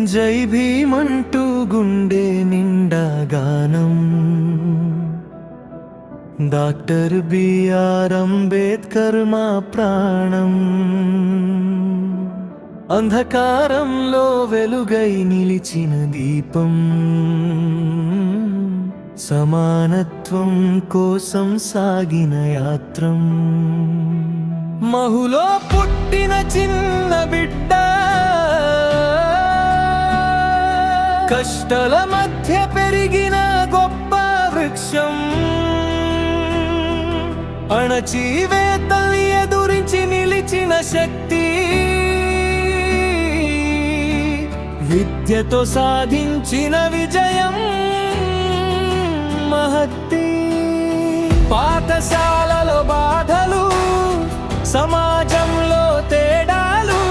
జై భీమంటూ గుండె నిండా గానం. డాక్టర్ బిఆర్ అంబేద్కర్ మా ప్రాణం. అంధకారంలో వెలుగై నిలిచిన దీపం. సమానత్వం కోసం సాగిన యాత్రం. మహులో పుట్టిన చిన్న బిడ్డ కష్టాల మధ్య పెరిగిన గొప్ప వృక్షం. అణచివేతల్ని ఎదురించి నిలిచిన శక్తి. విద్యతో సాధించిన విజయం మహత్తి. పాఠశాలలో బాధలు, సమాజంలో తేడాలు,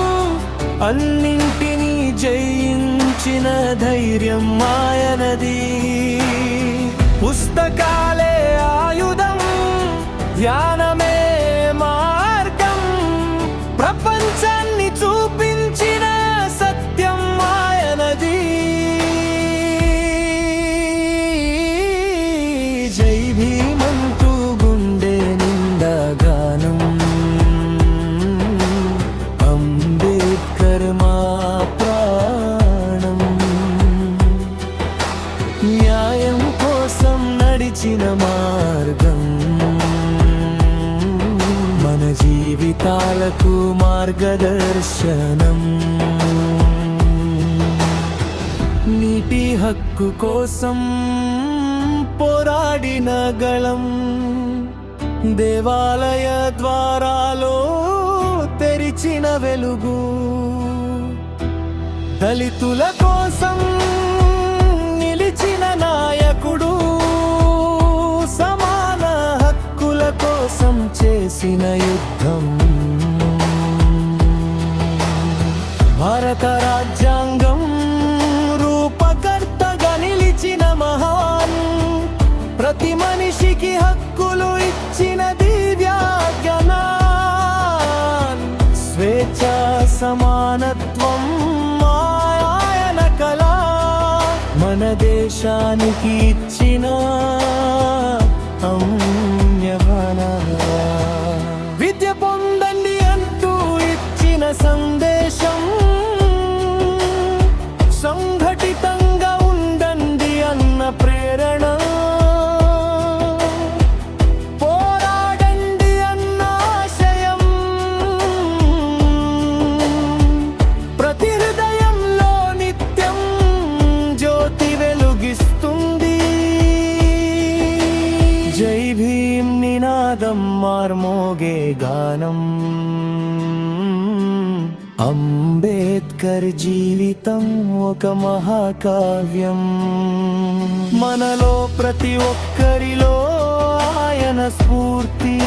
అన్నింటినీ జయించిన ధైర్యం ఆయనది. పుస్తకాలే ఆయుధం, ధ్యానమే మార్గం. ప్రపంచాన్ని చూపించిన సత్యం ఆయనది. జై భీమంటూ గుండె నిండా గానం. అంబేద్కర్ మా ప్రాణం. న్యాయం కోసం నడిచిన మార్గం. మన జీవితాలకు మార్గదర్శనం. నీటి హక్కు కోసం పోరాడిన గళం. దేవాలయ ద్వారాలో తెరిచిన వెలుగు. దళితుల కోసం నిలిచిన నాయకుడు. సమాన హక్కుల కోసం చేసిన యుద్ధం. భారత రాజ్యాంగం రూపకర్తగా నిలిచిన మహాన్. ప్రతి మనిషికి హక్కులు ఇచ్చిన దివ్యాజ్ఞాన్. స్వేచ్ఛ సమానత్వం ఆయన కళ. మన దేశానికి ఇచ్చిన అమ్యవన. విద్య పొందండి అంటూ ఇచ్చిన సందేశం. సంఘటితంగా ఉండండి అన్న ప్రేరణ. పోరాడండి అన్న ఆశయం. ప్రతి హృదయంలో నిత్యం జ్యోతి వెలుగిస్తుంది. జై భీమ్ నినాదం మార్మోగే గానం. అంబేద్కర్ జీవితం ఒక మహాకావ్యం. మనలో ప్రతి ఒక్కరిలో ఆయన స్ఫూర్తి.